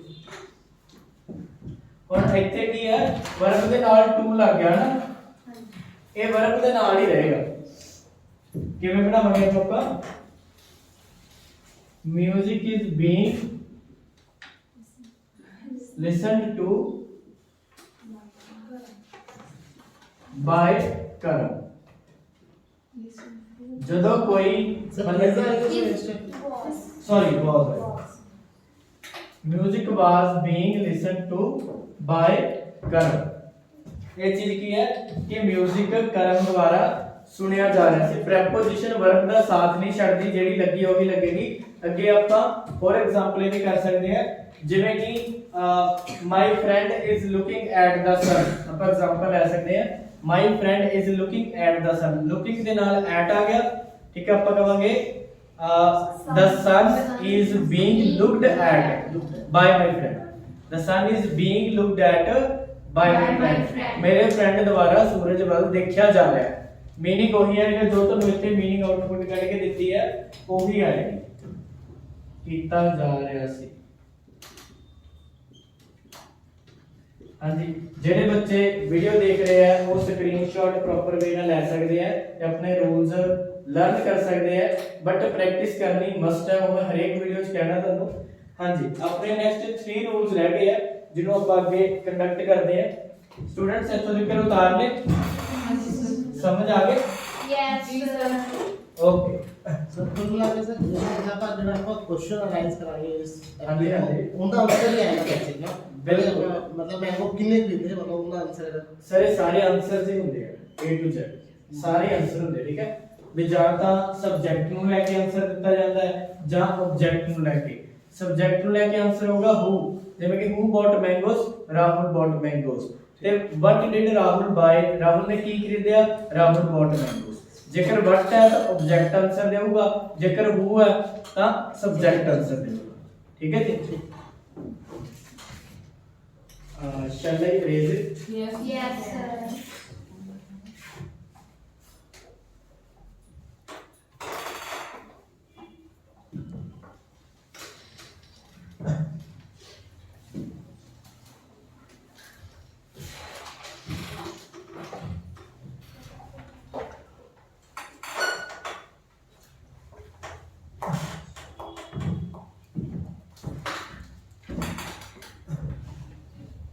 और ਇੱਥੇ ਕੀ ਹੈ, ਵਰਬ ਦੇ ਨਾਲ ਟੂ ਲੱਗ ਗਿਆ ਨਾ, ਇਹ ਵਰਬ ਦੇ ਨਾਲ ਹੀ ਰਹੇਗਾ। ਕਿਵੇਂ ਬਣਾਵਾਂਗੇ ਆਪਾਂ, music is being listened to by Karam. ਜਦੋਂ ਕੋਈ sorry music was being listened to by Karam. ये चीज की है कि म्यूजिक करम द्वारा सुनिया जा रहा है। प्रेपोजिशन वर्ब का साथ नहीं छड्डी, जेडी लगी होगी लगेगी। अगे ਆਪਾਂ फॉर एग्जांपल ये कर सकते हैं, जिवें कि my friend is looking at the sun. ਆਪਾਂ एग्जांपल ले सकते हैं, my friend is looking at the sun. Looking ਦੇ ਨਾਲ ਐਟ ਆ ਗਿਆ, ठीक है। ਆਪਾਂ ਕਹਾਂਗੇ the sun is being looked at by my friend. The sun is being looked at by my friend. मेरे फ्रेंड द्वारा सूरज ਵੱਲ ਦੇਖਿਆ ਜਾ ਰਿਹਾ ਹੈ। मीनिंग ਉਹੀ ਹੈ ਕਿ ਜੋ ਤੁਹਾਨੂੰ ਇੱਥੇ मीनिंग ਆਊਟਪੁੱਟ ਕਰਕੇ ਦਿੱਤੀ ਹੈ ਉਹੀ ਆਏਗੀ। ਕੀਤਾ ਜਾ ਰਿਹਾ ਸੀ। हाँ जी, ਜਿਹੜੇ ਬੱਚੇ ਵੀਡੀਓ ਦੇਖ ਰਹੇ ਆ ਉਹ ਸਕਰੀਨਸ਼ਾਟ ਪ੍ਰੋਪਰ ਵੇ ਨਾਲ ਲੈ ਸਕਦੇ ਆ ਤੇ ਆਪਣੇ ਰੂਲਸ ਲਰਨ ਕਰ ਸਕਦੇ ਆ, ਬਟ ਪ੍ਰੈਕਟਿਸ ਕਰਨੀ ਮਸਟ ਹੈ। ਉਹ ਮੈਂ ਹਰੇਕ ਵੀਡੀਓ 'ਚ ਕਹਿਣਾ ਤੁਹਾਨੂੰ। ਹਾਂਜੀ, ਆਪਣੇ ਨੈਕਸਟ 3 ਰੂਲਸ ਰਹਿ ਗਏ ਆ ਜਿਹਨੂੰ ਆਪਾਂ ਅੱਗੇ ਕੰਡਕਟ ਕਰਦੇ ਆ। ਸਟੂਡੈਂਟਸ ਇੱਥੋਂ ਤੱਕ ਉਤਾਰ ਲੈ, ਸਮਝ ਆ ਗਏ? Yes, sir. ओके ਸਰ ਤੁਹਾਨੂੰ ਲੱਗਦਾ ਸਰ ਆਪਾਂ ਜਿਹੜਾ ਆਪਾਂ ਕੁਐਸਚਨ ਅਨਾਲਾਈਜ਼ ਕਰਾਂਗੇ ਇਸ ਹਾਂਜੀ, ਹਾਂਜੀ। ਉਹਦਾ ਆਨਸਰ ਹੀ ਆਏਗਾ कैसे ना बिल्कुल। मतलब मैंगो कितने खरीदे मतलब ਉਹਦਾ ਆਨਸਰ ਹੈ ਸਰ ਇਹ ਸਾਰੇ ਆਨਸਰਸ ਹੀ ਹੁੰਦੇ ਆ A to Z, ਸਾਰੇ ਆਨਸਰ ਹੁੰਦੇ, ਠੀਕ ਹੈ ਵੀ ਜਾਂ ਤਾਂ ਸਬਜੈਕਟ ਨੂੰ ਲੈ ਕੇ ਆਨਸਰ ਦਿੱਤਾ ਜਾਂਦਾ ਹੈ ਜਾਂ ਆਬਜੈਕਟ ਨੂੰ ਲੈ ਕੇ। ਸਬਜੈਕਟ ਨੂੰ ਲੈ ਕੇ ਆਨਸਰ ਹੋਗਾ ਹੂ, ਜਿਵੇਂ ਕਿ who bought mangoes, Rahul bought mangoes. ਤੇ what did Rahul buy, Rahul ਨੇ ਕੀ ਖਰੀਦਿਆ, ਰਾਹੁਲ ਬੋਟ ਮੈਂਗੋਸ। ਜੇਕਰ ਵਟ ਹੈ ਤਾਂ ਆਬਜੈਕਟ ਆਨਸਰ ਦੇਊਗਾ, ਜੇਕਰ ਹੂ ਹੈ ਤਾਂ ਸਬਜੈਕਟ ਆਨਸਰ ਦੇਊਗਾ, ਠੀਕ ਹੈ ਜੀ। shall I erase it? Yes, sir.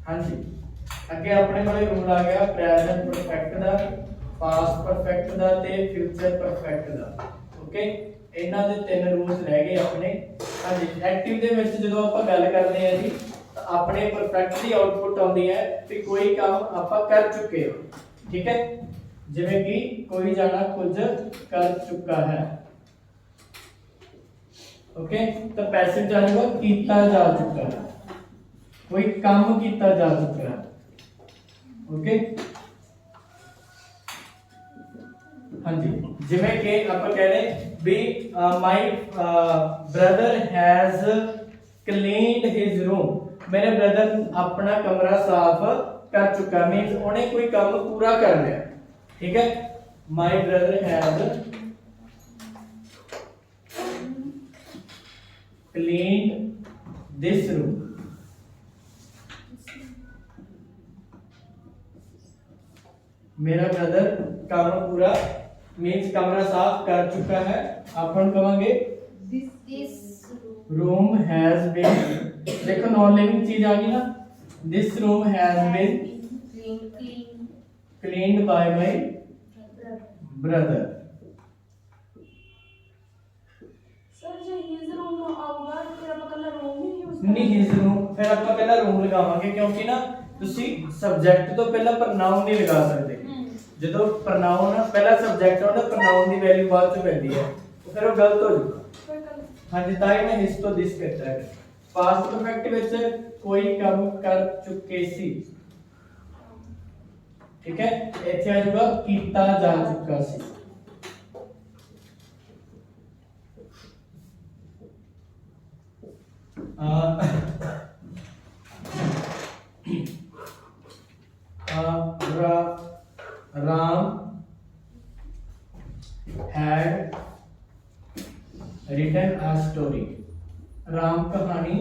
ਹਾਂਜੀ, ਅੱਗੇ ਆਪਣੇ ਕੋਲੇ ਰੂਲ ਆ ਗਿਆ ਪ੍ਰੈਜ਼ੈਂਟ ਪਰਫੈਕਟ ਦਾ, ਪਾਸਟ ਪਰਫੈਕਟ ਦਾ ਤੇ ਫਿਊਚਰ ਪਰਫੈਕਟ ਦਾ। ਓਕੇ, ਇਹਨਾਂ ਦੇ 3 ਰੂਲਸ ਰਹਿ ਗਏ ਆਪਣੇ। ਹਾਂਜੀ, ਐਕਟਿਵ ਦੇ ਵਿੱਚ ਜਦੋਂ ਆਪਾਂ ਗੱਲ ਕਰਦੇ ਆ ਜੀ ਤਾਂ ਆਪਣੇ ਪਰਫੈਕਟ ਦੀ ਆਉਟਪੁੱਟ ਆਉਂਦੀ ਹੈ ਕਿ ਕੋਈ ਕੰਮ ਆਪਾਂ ਕਰ ਚੁੱਕੇ ਹਾਂ, ਠੀਕ ਹੈ। ਜਿਵੇਂ ਕਿ ਕੋਈ ਜਾਣਾ ਕੁਝ ਕਰ ਚੁੱਕਾ ਹੈ। ਓਕੇ, ਤਾਂ ਪੈਸਿਵ ਜਾਏਗਾ ਕੀਤਾ ਜਾ ਚੁੱਕਾ ਹੈ, कोई काम किया जा चुका है। ओके, हाँ जी, जिवें कि आप कह रहे भी my brother has cleaned his room, मेरे ब्रदर अपना कमरा साफ कर चुका, मींस उन्हें कोई काम पूरा कर लिया, ठीक है। My brother has cleaned this room, मेरा ब्रदर काम पूरा मींस कमरा साफ कर चुका है। अपन कहेंगे This रूम हैज बीन, देखो नॉन लिविंग चीज आ गई ना, this room has been cleaned by my brother. सर जे हिज रूम आऊगा फिर ਆਪਾਂ ਕੱਲਾ रूम ਹੀ ਯੂਜ਼ नहीं हिज रूम, फिर ਆਪਾਂ ਪਹਿਲਾਂ रूम ਲਗਾਵਾਂਗੇ ਕਿਉਂਕਿ ਨਾ ਤੁਸੀਂ ਸਬਜੈਕਟ ਤੋਂ ਪਹਿਲਾਂ ਪ੍ਰਨਾਉਨ ਨਹੀਂ ਲਗਾ ਸਕਦੇ। ਜਦੋਂ ਪ੍ਰਨਾਉਨ ਪਹਿਲਾ ਸਬਜੈਕਟ ਆਉਂਦਾ, ਪ੍ਰਨਾਉਨ ਦੀ ਵੈਲਿਊ ਬਾਅਦ ਚ ਪੈਂਦੀ ਹੈ, ਫਿਰ ਉਹ ਗਲਤ ਹੋ ਜਾਊਗਾ। ਹਾਂਜੀ, ਤਾਂ ਹੀ ਮੈਂ ਹਿਸ ਤੋਂ ਦਿਸ ਕਹਿੰਦਾ ਹੈ। ਪਾਸਟ ਪਰਫੈਕਟ ਵਿੱਚ ਕੋਈ ਕੰਮ ਕਰ ਚੁੱਕੇ ਸੀ, ਠੀਕ ਹੈ। ਇੱਥੇ ਆ ਜਾਊਗਾ ਕੀਤਾ ਜਾ ਚੁੱਕਾ ਸੀ। Ram had written a story, Ram कहानी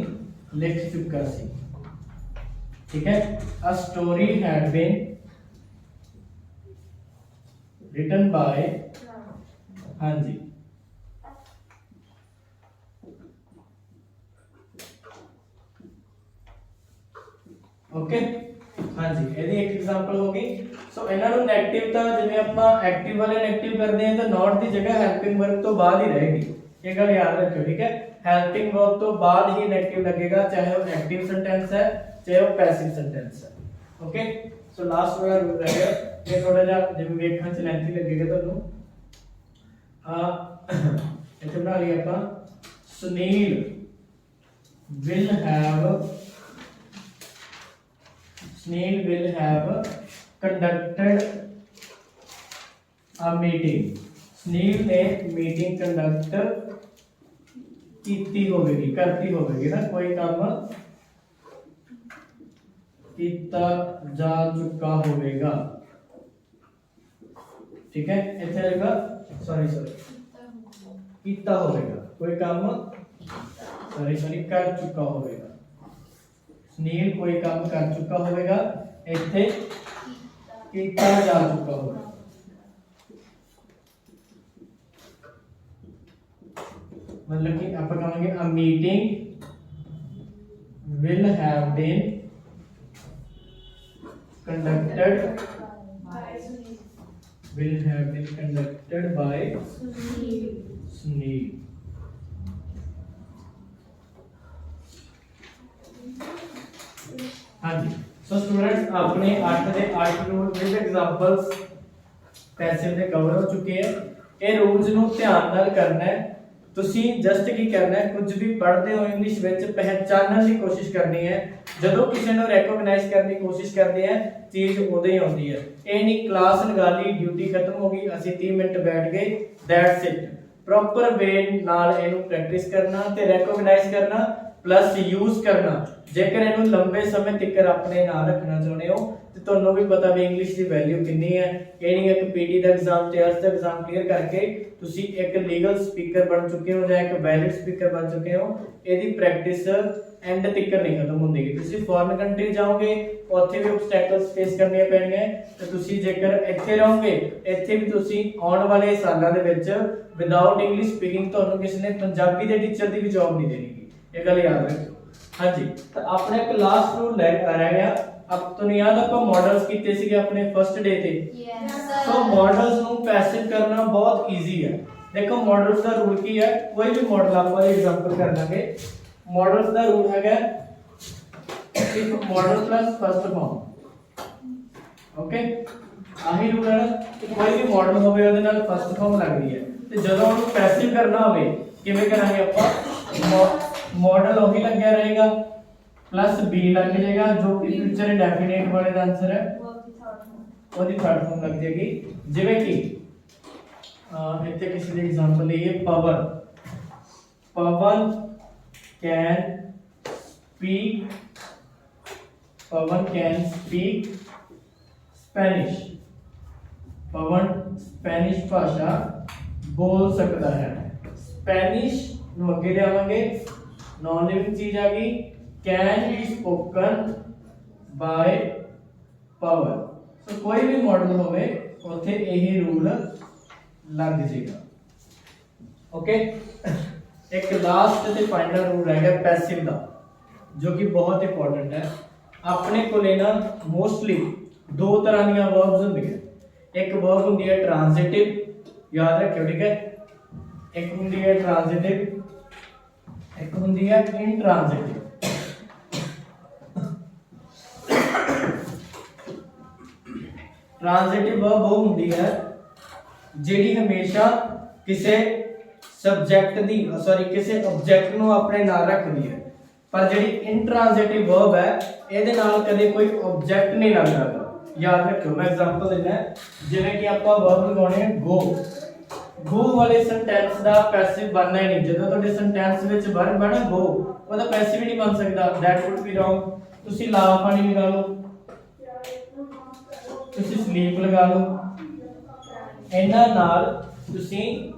लिख चुका सी, ठीक है। A story had been written by, हाँ जी, ओके, हाँ जी, ਇਹਦੀ ਇੱਕ ਐਗਜ਼ਾਮਪਲ ਹੋ ਗਈ। ਸੋ ਇਹਨਾਂ ਨੂੰ ਨੈਗੇਟਿਵ ਤਾਂ ਜਿਵੇਂ ਆਪਾਂ ਐਕਟਿਵ ਵਾਲੇ ਨੈਗੇਟਿਵ ਕਰਦੇ ਹਾਂ ਤਾਂ ਨਾਟ ਦੀ ਜਗ੍ਹਾ ਹੈਲਪਿੰਗ ਵਰਬ ਤੋਂ ਬਾਅਦ ਹੀ ਰਹੇਗੀ, ਇਹ ਗੱਲ ਯਾਦ ਰੱਖਿਓ, ਠੀਕ ਹੈ। ਹੈਲਪਿੰਗ ਵਰਬ ਤੋਂ ਬਾਅਦ ਹੀ ਨੈਗੇਟਿਵ ਲੱਗੇਗਾ, ਚਾਹੇ ਉਹ ਐਕਟਿਵ ਸੈਂਟੈਂਸ ਹੈ ਚਾਹੇ ਉਹ ਪੈਸਿਵ ਸੈਂਟੈਂਸ ਹੈ। ਓਕੇ, ਸੋ ਲਾਸਟ ਵਾਲਾ ਰੂਲ ਰਹਿ ਗਿਆ, ਇਹ ਥੋੜਾ ਜਿਹਾ ਜਿਵੇਂ ਵੇਖਣ ਚ ਲੈਂਥੀ ਲੱਗੇਗਾ ਤੁਹਾਨੂੰ। ਇੱਥੇ ਬਣਾ ਲਈ ਆਪਾਂ, Sunil will have conducted a meeting, Sunil ने मीटिंग कंडक्ट ਕੀਤੀ ਹੋਵੇਗੀ ਕਰਤੀ ਹੋਵੇਗੀ ਨਾ कोई काम ਕੀਤਾ ਜਾ ਚੁੱਕਾ ਹੋਵੇਗਾ ठीक है ਇੱਥੇ ਆਏਗਾ सॉरी ਕੀਤਾ ਹੋਵੇਗਾ कोई काम सॉरी कर चुका होवेगा सुनील कोई काम कर चुका होवेगा ਇੱਥੇ ਕੀਤਾ ਜਾ ਚੁੱਕਾ ਹੋਵੇਗਾ मतलब कि आप कहेंगे a meeting will have been conducted by Sunil हाँ जी सो स्टूडेंट्स आपने 8 ਦੇ 8 रूल विद एग्जांपल्स पैसिव ਦੇ कवर हो चुके हैं ਇਹ ਰੂਲਸ ਨੂੰ ਧਿਆਨ ਨਾਲ ਕਰਨਾ ਹੈ ਤੁਸੀਂ ਜਸਟ ਕੀ ਕਰਨਾ ਹੈ ਕੁਝ ਵੀ ਪੜ੍ਹਦੇ ਹੋ ਇੰਗਲਿਸ਼ ਵਿੱਚ ਪਹਿਚਾਨਣ ਦੀ ਕੋਸ਼ਿਸ਼ ਕਰਨੀ ਹੈ ਜਦੋਂ ਕਿਸੇ ਨੂੰ ਰੈਕੋਗਨਾਈਜ਼ ਕਰਨ ਦੀ ਕੋਸ਼ਿਸ਼ ਕਰਦੇ ਆ ਚੀਜ਼ ਉਦੋਂ ਹੀ ਆਉਂਦੀ ਹੈ ਇਹ ਨਹੀਂ ਕਲਾਸ ਲਗਾ ਲਈ ਡਿਊਟੀ ਖਤਮ ਹੋ ਗਈ ਅਸੀਂ 30 ਮਿੰਟ ਬੈਠ ਗਏ ਦੈਟਸ ਇਟ ਪ੍ਰੋਪਰ ਵੇ ਨਾਲ ਇਹਨੂੰ ਪ੍ਰੈਕਟਿਸ ਕਰਨਾ ਤੇ ਰੈਕੋਗਨਾਈਜ਼ ਕਰਨਾ प्लस यूज करना जेकर ਇਹਨੂੰ ਲੰਬੇ ਸਮੇਂ ਤੱਕ ਆਪਣੇ ਨਾਲ ਰੱਖਣਾ ਚਾਹੁੰਦੇ ਹੋ ਤੇ ਤੁਹਾਨੂੰ ਵੀ ਪਤਾ ਵੀ ਇੰਗਲਿਸ਼ ਦੀ ਵੈਲਿਊ ਕਿੰਨੀ ਹੈ ਇਹ ਨਹੀਂ ਇੱਕ ਪੀਟੀ ਦਾ ਐਗਜ਼ਾਮ ਤੇ ਅਰਸ ਦਾ ਐਗਜ਼ਾਮ ਕਲੀਅਰ ਕਰਕੇ ਤੁਸੀਂ ਇੱਕ ਲੀਗਲ ਸਪੀਕਰ ਬਣ ਚੁੱਕੇ ਹੋ ਜਾਂ ਇੱਕ ਵੈਲਿਡ ਸਪੀਕਰ ਬਣ ਚੁੱਕੇ ਹੋ ਇਹਦੀ ਪ੍ਰੈਕਟਿਸ ਐਂਡ ਤੱਕ ਨਹੀਂ ਖਤਮ ਹੁੰਦੀ ਤੁਸੀਂ ਫੋਰਨ ਕੰਟਰੀ ਜਾਓਗੇ ਉੱਥੇ ਵੀ ਆਬਸਟੈਕਲਸ ਫੇਸ ਕਰਨੀਆਂ ਪੈਣਗੀਆਂ ਤੇ ਤੁਸੀਂ ਜੇਕਰ ਇੱਥੇ ਰਹੋਗੇ ਇੱਥੇ ਵੀ ਤੁਸੀਂ ਆਉਣ ਵਾਲੇ ਸਾਲਾਂ ਦੇ ਵਿੱਚ ਵਿਦਆਊਟ ਇੰਗਲਿਸ਼ ਸਪੀਕਿੰਗ ਤੁਹਾਨੂੰ ਕਿਸੇ ਨੇ ਪੰਜਾਬੀ ਦੇ ਟੀਚਰ ਦੀ ਵੀ ਜੌਬ ਨਹੀਂ ਦੇਣੀ ये गल याद रखो हाँ जी तो अपने एक लास्ट रूल रह गया अब तो नहीं याद आपको मॉडल्स कितने सीगे अपने फर्स्ट डे थे तो मॉडल्स नु पैसिव करना बहुत इजी है देखो मॉडल्स का रूल की है कोई भी मॉडल आप एग्जांपल कर लेंगे मॉडल्स का रूल है if model plus first form okay आही रूल है कोई भी मॉडल होवे ਉਹਦੇ ਨਾਲ फर्स्ट फॉर्म लगदी है ਤੇ ਜਦੋਂ ਉਹਨੂੰ ਪੈਸਿਵ ਕਰਨਾ ਹੋਵੇ ਕਿਵੇਂ ਕਰਾਂਗੇ ਆਪਾਂ मॉडल वही लग गया रहेगा प्लस बी लग जाएगा जो कि फ्यूचर इंडेफिनिट वाले का आंसर है वो दी थर्ड फॉर्म लग जाएगी जिਵੇਂ कि ਇੱਥੇ ਕਿਸੇ ਦੀ एग्जांपल ਲਈਏ Pawan can speak Spanish Pawan Spanish भाषा बोल सकता है स्पेनिश ਨੂੰ ਅੱਗੇ ਲਿਆਵਾਂਗੇ नॉन लिविंग चीज आ गई can be spoken by power so कोई भी मॉडल होवे ਉੱਥੇ ਇਹੀ ਰੂਲ ਲੱਗ ਜਾਏਗਾ ओके एक लास्ट ਤੇ ਫਾਈਨਲ ਰੂਲ ਰਹਿ ਗਿਆ ਪੈਸਿਵ ਦਾ ਜੋ ਕਿ ਬਹੁਤ ਇੰਪੋਰਟੈਂਟ ਹੈ ਆਪਣੇ ਕੋਲੇ ਨਾ ਮੋਸਟਲੀ ਦੋ ਤਰ੍ਹਾਂ ਦੀਆਂ ਵਰਬਸ ਹੁੰਦੀਆਂ ਇੱਕ ਵਰਬ ਹੁੰਦੀ ਹੈ ਟ੍ਰਾਂਜ਼ਿਟਿਵ ਯਾਦ ਰੱਖਿਓ ਠੀਕ ਹੈ ਇੱਕ ਹੁੰਦੀ ਹੈ ਟ੍ਰਾਂਜ਼ਿਟਿਵ एक ਹੁੰਦੀ ਹੈ ਇੰਟ੍ਰਾਂਜ਼ਿਟਿਵ ट्रांजिटिव वर्ब वो ਹੁੰਦੀ ਹੈ ਜਿਹੜੀ ਹਮੇਸ਼ਾ ਕਿਸੇ ਸਬਜੈਕਟ ਦੀ ਕਿਸੇ ਆਬਜੈਕਟ ਨੂੰ ਆਪਣੇ ਨਾਲ ਰੱਖਦੀ ਹੈ ਪਰ ਜਿਹੜੀ ਇੰਟ੍ਰਾਂਜ਼ਿਟਿਵ वर्ब ਹੈ ਇਹਦੇ ਨਾਲ ਕਦੇ ਕੋਈ ਆਬਜੈਕਟ ਨਹੀਂ ਲੱਗਦਾ ਯਾਦ ਰੱਖਿਓ ਮੈਂ ਐਗਜ਼ਾਮਪਲ ਦਿੰਦਾ ਜਿਵੇਂ ਕਿ ਆਪਾਂ वर्ब ਲਗਾਉਣੇ ਹੈ ਗੋ गो वाले सेंटेंस ਦਾ ਪੈਸਿਵ ਬਣਨਾ ਹੀ ਨਹੀਂ ਜਦੋਂ ਤੁਹਾਡੇ ਸੈਂਟੈਂਸ ਵਿੱਚ ਵਰਬ ਬਣਾ ਗੋ ਉਹਦਾ ਪੈਸਿਵ ਹੀ ਨਹੀਂ ਬਣ ਸਕਦਾ that would be wrong ਤੁਸੀਂ ਲਾਫ ਪਾਣੀ ਲਗਾ ਲਓ ਤੁਸੀਂ ਸਲੀਪ ਲਗਾ ਲਓ ਇਹਨਾਂ ਨਾਲ ਤੁਸੀਂ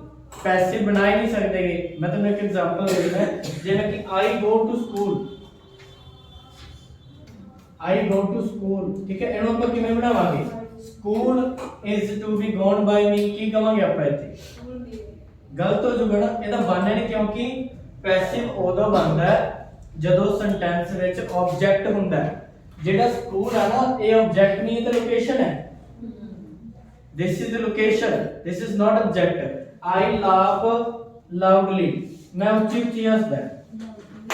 ਪੈਸਿਵ ਬਣਾ ਹੀ ਨਹੀਂ ਸਕਦੇਗੇ ਮੈਂ ਤੁਹਾਨੂੰ ਇੱਕ ਐਗਜ਼ਾਮਪਲ ਦੇ ਦਿੰਦਾ ਜਿਵੇਂ ਕਿ I go to school ਠੀਕ ਹੈ ਇਹਨੂੰ ਆਪਾਂ ਕਿਵੇਂ ਬਣਾਵਾਂਗੇ school is to be gone by me ਕੀ ਕਵਾਂਗੇ ਆਪਾਂ ਇੱਥੇ ਗਲਤ ਹੋ ਜਾਊਗਾ ਨਾ ਇਹਦਾ ਬਣਨਾ ਨਹੀਂ ਕਿਉਂਕਿ ਪੈਸਿਵ ਉਦੋਂ ਬਣਦਾ ਹੈ ਜਦੋਂ ਸੈਂਟੈਂਸ ਵਿੱਚ ਆਬਜੈਕਟ ਹੁੰਦਾ ਹੈ ਜਿਹੜਾ ਸਕੂਲ ਹੈ ਨਾ ਇਹ ਆਬਜੈਕਟ ਨਹੀਂ ਇਹ ਤਾਂ ਲੋਕੇਸ਼ਨ ਹੈ this is the location this is not object I laugh loudly मैं ਉੱਚੀ ਉੱਚੀ ਹੱਸਦਾ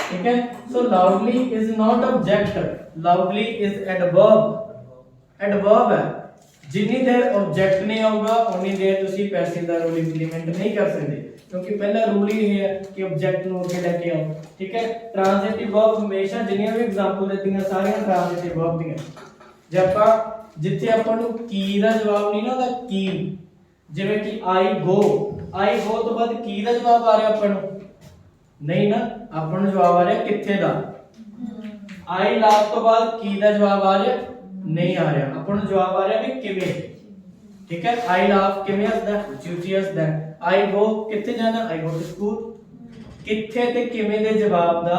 ठीक है so loudly is not object loudly is adverb है जिन्नी देर ऑब्जेक्ट नहीं आऊगा उन्नी देर ਤੁਸੀਂ ਪੈਸਿਵ ਦਾ ਰੂਲ ਇੰਪਲੀਮੈਂਟ ਨਹੀਂ ਕਰ ਸਕਦੇ ਕਿਉਂਕਿ ਪਹਿਲਾ ਰੂਲ ਹੀ ਹੈ ਕਿ ਆਬਜੈਕਟ ਨੂੰ ਅੱਗੇ ਲੈ ਕੇ ਆਓ ਠੀਕ ਹੈ ਟ੍ਰਾਂਜ਼ਿਟਿਵ ਵਰਬ ਹਮੇਸ਼ਾ ਜਿੰਨੀਆਂ ਵੀ ਐਗਜ਼ਾਮਪਲ ਦਿੱਤੀਆਂ ਸਾਰੀਆਂ ਟ੍ਰਾਂਜ਼ਿਟਿਵ ਵਰਬ ਦੀਆਂ ਜੇ ਆਪਾਂ ਜਿੱਥੇ ਆਪਾਂ ਨੂੰ ਕੀ ਦਾ ਜਵਾਬ ਨਹੀਂ ਨਾ ਉਹਦਾ ਕੀ ਜਿਵੇਂ ਕਿ I go ਤੋਂ ਬਾਅਦ ਕੀ ਦਾ ਜਵਾਬ ਆ ਰਿਹਾ ਆਪਾਂ ਨੂੰ ਨਹੀਂ ਨਾ, ਆਪਾਂ ਨੂੰ ਜਵਾਬ ਆ ਰਿਹਾ ਕਿੱਥੇ ਦਾ। ਆਈ ਲਾਵ ਤੋਂ ਬਾਅਦ ਕੀ ਦਾ ਜਵਾਬ ਆ ਰਿਹਾ, ਨਹੀਂ ਆ ਰਿਹਾ, ਆਪਾਂ ਨੂੰ ਜਵਾਬ ਆ ਰਿਹਾ ਵੀ ਕਿਵੇਂ। ਠੀਕ ਹੈ, ਆਈ ਲਾਵ ਕਿਵੇਂ ਹੱਸਦਾ, ਉੱਚੀ ਹੱਸਦਾ। ਆਈ ਗੋ ਕਿੱਥੇ ਜਾਣਾ, ਆਈ ਗੋ ਟੂ ਸਕੂਲ। ਕਿੱਥੇ ਤੇ ਕਿਵੇਂ ਦੇ ਜਵਾਬ ਦਾ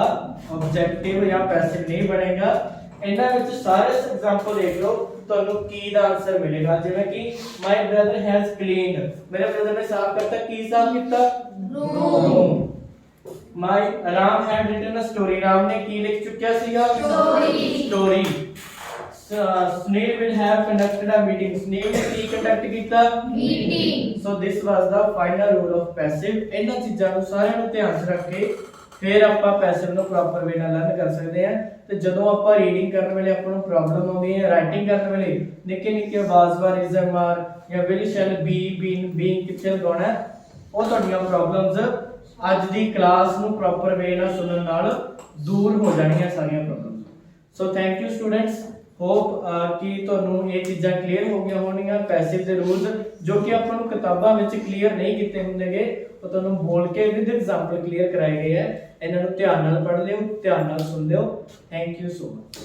ਆਬਜੈਕਟਿਵ ਜਾਂ ਪੈਸਿਵ ਨਹੀਂ ਬਣੇਗਾ। ਇਹਨਾਂ ਵਿੱਚ ਸਾਰੇ ਐਗਜ਼ਾਮਪਲ ਦੇਖ ਲਓ, ਤੁਹਾਨੂੰ ਕੀ ਦਾ ਆਨਸਰ ਮਿਲੇਗਾ। ਜਿਵੇਂ ਕਿ ਮਾਈ ਬ੍ਰਦਰ ਹੈਜ਼ ਕਲੀਨਡ, ਮੇਰੇ ਬ੍ਰਦਰ ਨੇ ਸਾਫ਼ ਕਰਤਾ, ਕੀ ਸਾਫ਼ ਕੀਤਾ, Room. My Ram had written a story, Ram ਨੇ ਕੀ ਲਿਖ ਚੁੱਕਿਆ ਸੀਗਾ, Story. Sunil will have conducted a meeting, Sunil ਨੇ ਕੀ ਕੰਡਕਟ ਕੀਤਾ, Meeting. So this was the final rule of passive. ਇਹਨਾਂ ਚੀਜ਼ਾਂ ਨੂੰ ਸਾਰਿਆਂ ਨੂੰ ਧਿਆਨ 'ਚ ਰੱਖ ਕੇ ਫਿਰ ਆਪਾਂ ਪੈਸਿਵ ਨੂੰ ਪ੍ਰੋਪਰ ਵੇ ਨਾਲ ਲਰਨ ਕਰ ਸਕਦੇ ਹਾਂ। ਤੇ ਜਦੋਂ ਆਪਾਂ ਰੀਡਿੰਗ ਕਰਨ ਵੇਲੇ ਆਪਾਂ ਨੂੰ ਪ੍ਰੋਬਲਮ ਆਉਂਦੀ ਹੈ, ਰਾਈਟਿੰਗ ਕਰਨ ਵੇਲੇ ਨਿੱਕੇ ਨਿੱਕੇ ਆਵਾਜ਼ ਵਾਰ ਇਜ਼ਮ ਮਾਰ ਜਾਂ will shall be been being ਕਿੱਥੇ ਲਗਾਉਣਾ, ਉਹ ਤੁਹਾਡੀਆਂ ਪ੍ਰੋਬਲਮਸ ਅੱਜ ਦੀ ਕਲਾਸ ਨੂੰ ਪ੍ਰੋਪਰ ਵੇ ਨਾਲ ਸੁਣਨ ਨਾਲ ਦੂਰ ਹੋ ਜਾਣਗੀਆਂ ਸਾਰੀਆਂ problems. So thank you students, hop ਕਿ ਤੁਹਾਨੂੰ ਇਹ ਚੀਜ਼ਾਂ ਕਲੀਅਰ ਹੋ ਗਈਆਂ ਹੋਣਗੀਆਂ। ਪੈਸਿਵ ਦੇ ਰੂਲਸ ਜੋ ਕਿ ਆਪਾਂ ਨੂੰ ਕਿਤਾਬਾਂ ਵਿੱਚ ਕਲੀਅਰ ਨਹੀਂ ਕੀਤੇ ਹੁੰਦੇਗੇ, ਉਹ ਤੁਹਾਨੂੰ ਬੋਲ ਕੇ ਵਿਦ ਐਗਜ਼ਾਮਪਲ ਕਲੀਅਰ ਕਰਾਏ ਗਏ ਹੈ। ਇਹਨਾਂ ਨੂੰ ਧਿਆਨ ਨਾਲ ਪੜ੍ਹ ਲਿਓ, ਧਿਆਨ ਨਾਲ ਸੁਣ ਲਿਓ। Thank you so much.